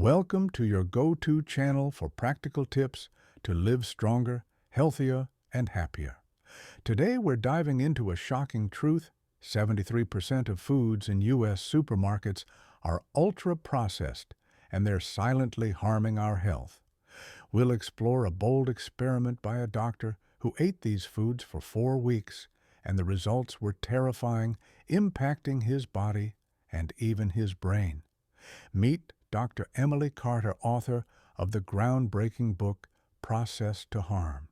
Welcome to your go-to channel for practical tips to live stronger, healthier, and happier. Today we're diving into a shocking truth: 73% of foods in U.S. supermarkets are ultra-processed, and they're silently harming our health. We'll explore a bold experiment by a doctor who ate these foods for 4 weeks, and the results were terrifying, impacting his body and even his brain. Meet Dr. Emily Carter, author of the groundbreaking book, Processed to Harm.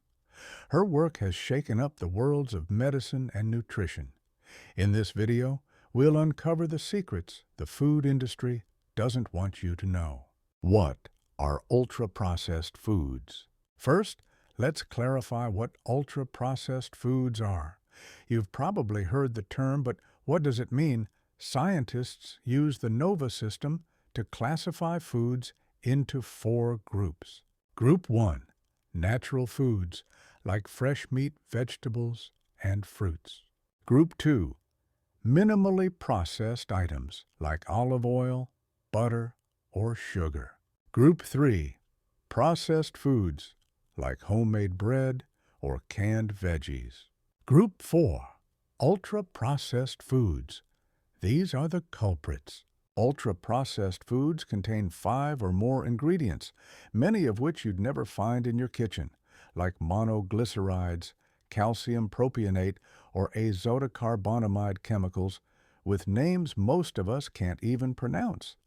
Her work has shaken up the worlds of medicine and nutrition. In this video, we'll uncover the secrets the food industry doesn't want you to know. What are ultra-processed foods? First, let's clarify what ultra-processed foods are. You've probably heard the term, but what does it mean? Scientists use the NOVA system to classify foods into 4 groups. Group 1, natural foods like fresh meat, vegetables, and fruits. Group 2, minimally processed items like olive oil, butter, or sugar. Group 3, processed foods like homemade bread or canned veggies. Group 4, ultra-processed foods. These are the culprits. Ultra-processed foods contain 5 or more ingredients, many of which you'd never find in your kitchen, like monoglycerides, calcium propionate, or azotocarbonamide chemicals, with names most of us can't even pronounce.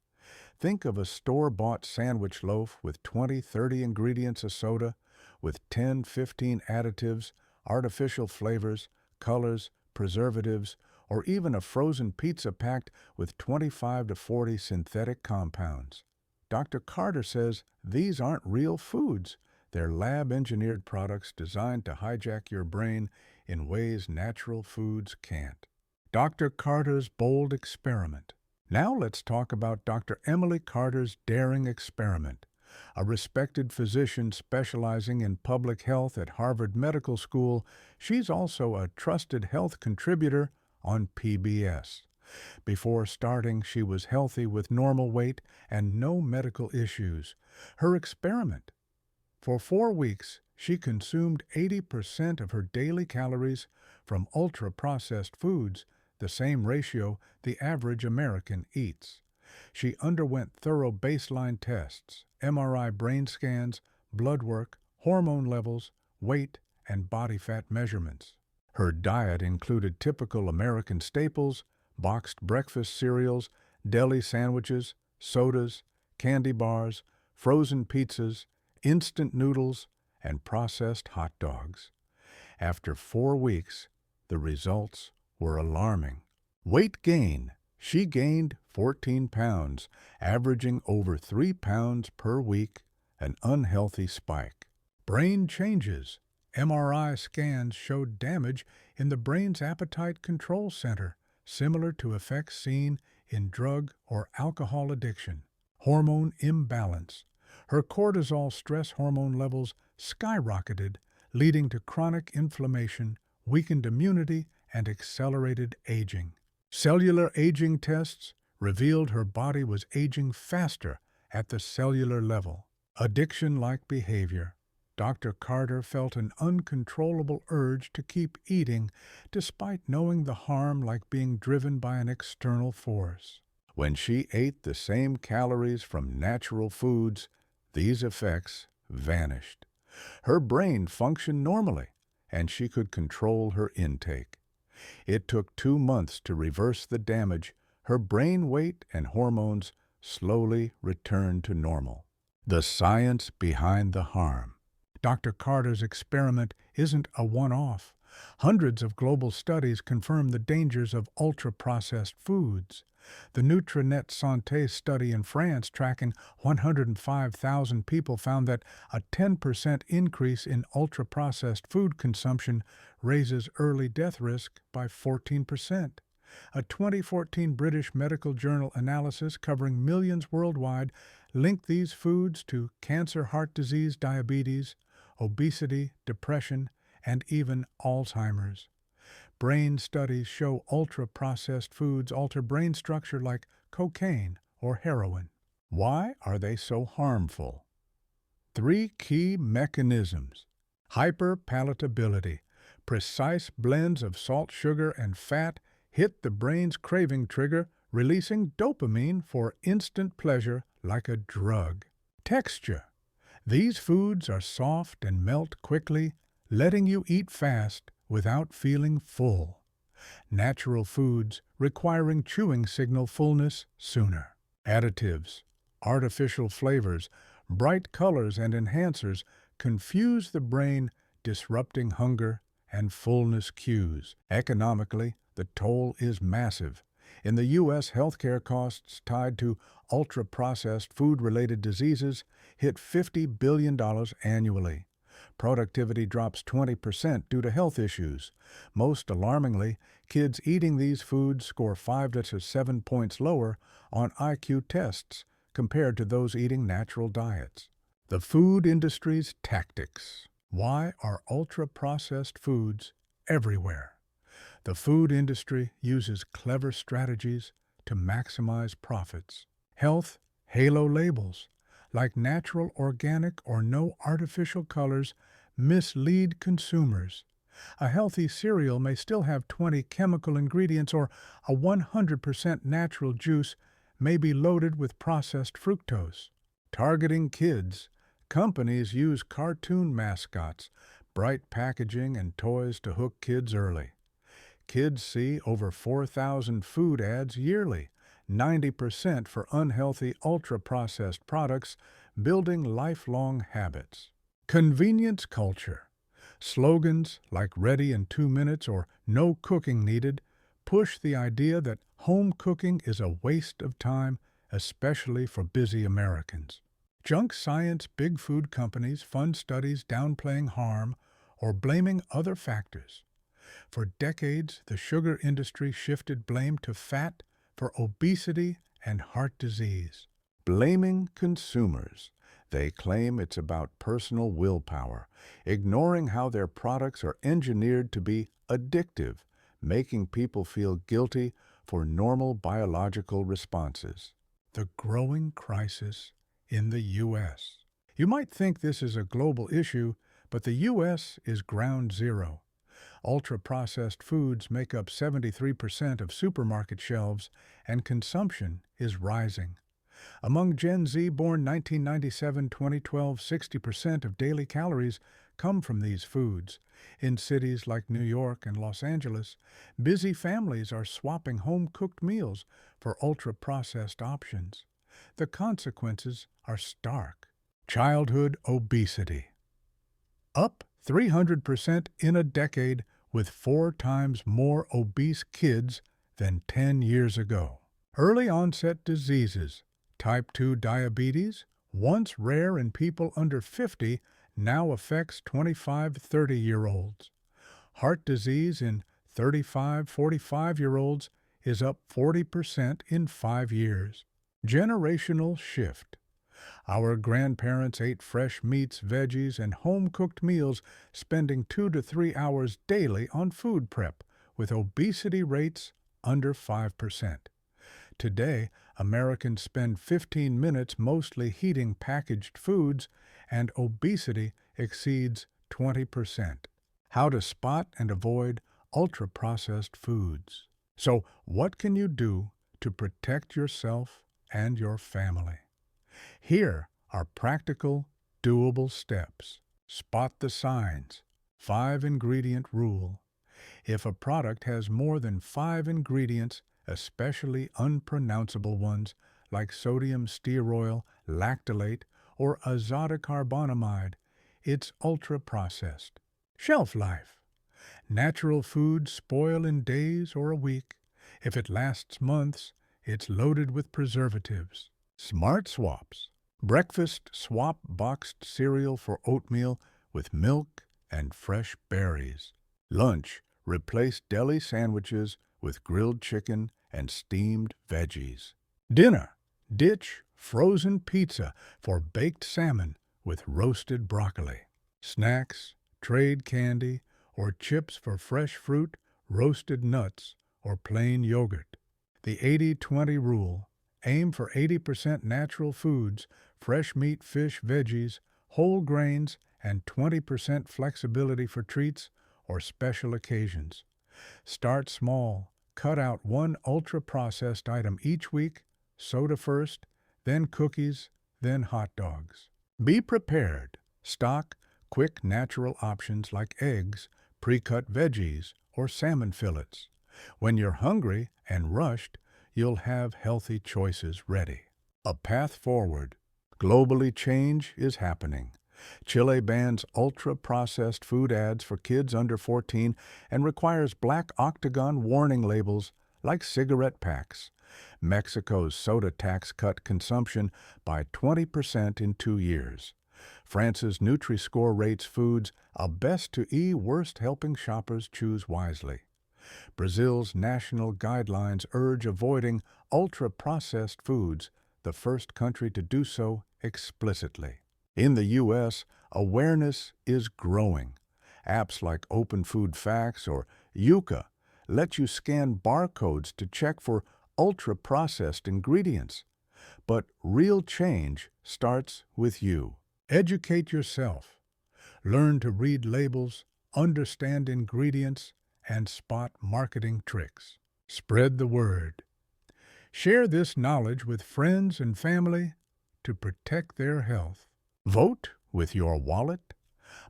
Think of a store-bought sandwich loaf with 20-30 ingredients of soda, with 10-15 additives, artificial flavors, colors, preservatives, or even a frozen pizza packed with 25 to 40 synthetic compounds. Dr. Carter says these aren't real foods. They're lab-engineered products designed to hijack your brain in ways natural foods can't. Dr. Carter's bold experiment. Now let's talk about Dr. Emily Carter's daring experiment. A respected physician specializing in public health at Harvard Medical School, she's also a trusted health contributor on PBS. Before starting, she was healthy with normal weight and no medical issues. Her experiment: for 4 weeks, she consumed 80% of her daily calories from ultra-processed foods, the same ratio the average American eats. She underwent thorough baseline tests, MRI brain scans, blood work, hormone levels, weight, and body fat measurements. Her diet included typical American staples: boxed breakfast cereals, deli sandwiches, sodas, candy bars, frozen pizzas, instant noodles, and processed hot dogs. After 4 weeks, the results were alarming. Weight gain: she gained 14 pounds, averaging over 3 pounds per week, an unhealthy spike. Brain changes: MRI scans showed damage in the brain's appetite control center, similar to effects seen in drug or alcohol addiction. Hormone imbalance: her cortisol stress hormone levels skyrocketed, leading to chronic inflammation, weakened immunity, and accelerated aging. Cellular aging tests revealed her body was aging faster at the cellular level. Addiction-like behavior: Dr. Carter felt an uncontrollable urge to keep eating, despite knowing the harm, like being driven by an external force. When she ate the same calories from natural foods, these effects vanished. Her brain functioned normally, and she could control her intake. It took 2 months to reverse the damage. Her brain weight and hormones slowly returned to normal. The science behind the harm. Dr. Carter's experiment isn't a one-off. Hundreds of global studies confirm the dangers of ultra-processed foods. The Nutrinet Santé study in France, tracking 105,000 people, found that a 10% increase in ultra-processed food consumption raises early death risk by 14%. A 2014 British Medical Journal analysis covering millions worldwide linked these foods to cancer, heart disease, diabetes, obesity, depression, and even Alzheimer's. Brain studies show ultra-processed foods alter brain structure like cocaine or heroin. Why are they so harmful? Three key mechanisms: hyperpalatability. Precise blends of salt, sugar, and fat hit the brain's craving trigger, releasing dopamine for instant pleasure like a drug. Texture. These foods are soft and melt quickly, letting you eat fast without feeling full. Natural foods requiring chewing signal fullness sooner. Additives, artificial flavors, bright colors, and enhancers confuse the brain, disrupting hunger and fullness cues. Economically, the toll is massive. In the U.S., healthcare costs tied to ultra-processed food-related diseases hit $50 billion annually. Productivity drops 20% due to health issues. Most alarmingly, kids eating these foods score 5 to 7 points lower on IQ tests compared to those eating natural diets. The food industry's tactics. Why are ultra-processed foods everywhere? The food industry uses clever strategies to maximize profits. Health halo labels, like natural, organic, or no artificial colors, mislead consumers. A healthy cereal may still have 20 chemical ingredients, or a 100% natural juice may be loaded with processed fructose. Targeting kids, companies use cartoon mascots, bright packaging, and toys to hook kids early. Kids see over 4,000 food ads yearly, 90% for unhealthy ultra-processed products, building lifelong habits. Convenience culture. Slogans like "ready in 2 minutes" or "no cooking needed" push the idea that home cooking is a waste of time, especially for busy Americans. Junk science. Big food companies fund studies downplaying harm or blaming other factors. For decades, the sugar industry shifted blame to fat for obesity and heart disease. Blaming consumers. They claim it's about personal willpower, ignoring how their products are engineered to be addictive, making people feel guilty for normal biological responses. The growing crisis in the U.S. You might think this is a global issue, but the U.S. is ground zero. Ultra-processed foods make up 73% of supermarket shelves, and consumption is rising. Among Gen Z born 1997-2012, 60% of daily calories come from these foods. In cities like New York and Los Angeles, busy families are swapping home-cooked meals for ultra-processed options. The consequences are stark. Childhood obesity. Up 300% in a decade, with 4 times more obese kids than 10 years ago. Early onset diseases. Type 2 diabetes, once rare in people under 50, now affects 25-30-year-olds. Heart disease in 35-45-year-olds is up 40% in 5 years. Generational shift. Our grandparents ate fresh meats, veggies, and home-cooked meals, spending 2 to 3 hours daily on food prep, with obesity rates under 5%. Today, Americans spend 15 minutes mostly heating packaged foods, and obesity exceeds 20%. How to spot and avoid ultra-processed foods. So, what can you do to protect yourself and your family? Here are practical, doable steps. Spot the signs. 5-ingredient rule. If a product has more than 5 ingredients, especially unpronounceable ones like sodium stearoyl, lactylate, or azotocarbonamide, it's ultra-processed. Shelf life. Natural foods spoil in days or a week. If it lasts months, it's loaded with preservatives. Smart swaps. Breakfast swap boxed cereal for oatmeal with milk and fresh berries. Lunch. Replace deli sandwiches with grilled chicken and steamed veggies. Dinner. Ditch frozen pizza for baked salmon with roasted broccoli. Snacks. Trade candy or chips for fresh fruit, roasted nuts, or plain yogurt. The 80-20 rule. Aim for 80% natural foods, fresh meat, fish, veggies, whole grains, and 20% flexibility for treats or special occasions. Start small. Cut out one ultra-processed item each week, soda first, then cookies, then hot dogs. Be prepared. Stock quick natural options like eggs, pre-cut veggies, or salmon fillets. When you're hungry and rushed, you'll have healthy choices ready. A path forward. Globally, change is happening. Chile bans ultra-processed food ads for kids under 14 and requires black octagon warning labels like cigarette packs. Mexico's soda tax cut consumption by 20% in 2 years. France's Nutri-Score rates foods a best to E worst, helping shoppers choose wisely. Brazil's national guidelines urge avoiding ultra-processed foods, the first country to do so explicitly. In the U.S., awareness is growing. Apps like Open Food Facts or Yuka let you scan barcodes to check for ultra-processed ingredients. But real change starts with you. Educate yourself. Learn to read labels, understand ingredients, and spot marketing tricks. Spread the word. Share this knowledge with friends and family to protect their health. Vote with your wallet.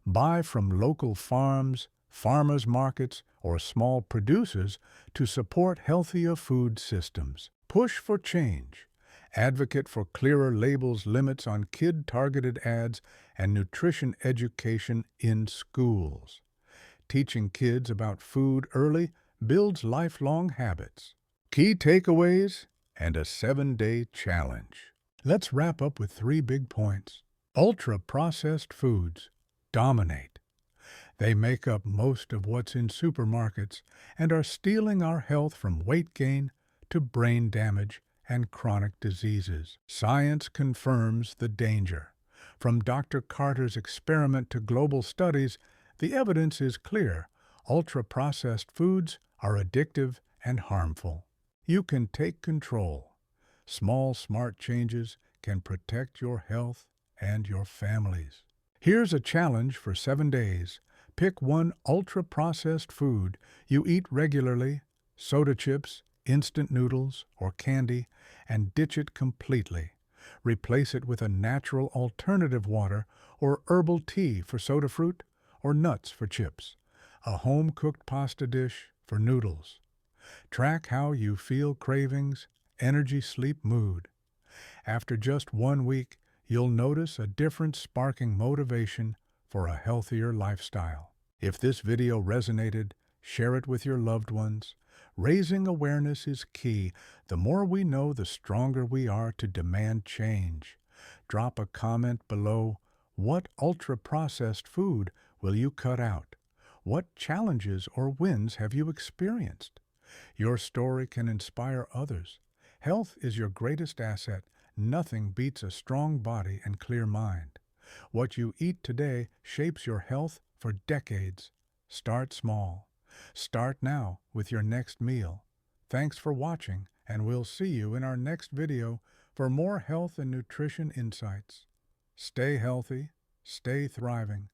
Buy from local farms, farmers markets, or small producers to support healthier food systems. Push for change. Advocate for clearer labels, limits on kid-targeted ads, and nutrition education in schools. Teaching kids about food early builds lifelong habits. Key takeaways and a 7-day challenge. Let's wrap up with 3 big points. Ultra-processed foods dominate. They make up most of what's in supermarkets and are stealing our health from weight gain to brain damage and chronic diseases. Science confirms the danger. From Dr. Carter's experiment to global studies, the evidence is clear. Ultra-processed foods are addictive and harmful. You can take control. Small, smart changes can protect your health and your families. Here's a challenge for 7 days. Pick one ultra-processed food you eat regularly, soda chips, instant noodles, or candy, and ditch it completely. Replace it with a natural alternative water or herbal tea for soda fruit or nuts for chips, a home-cooked pasta dish for noodles. Track how you feel: cravings, energy, sleep, mood. After just 1 week, you'll notice a difference, sparking motivation for a healthier lifestyle. If this video resonated, share it with your loved ones. Raising awareness is key. The more we know, the stronger we are to demand change. Drop a comment below. What ultra-processed food will you cut out? What challenges or wins have you experienced? Your story can inspire others. Health is your greatest asset. Nothing beats a strong body and clear mind. What you eat today shapes your health for decades. Start small. Start now with your next meal. Thanks for watching, and we'll see you in our next video for more health and nutrition insights. Stay healthy, stay thriving,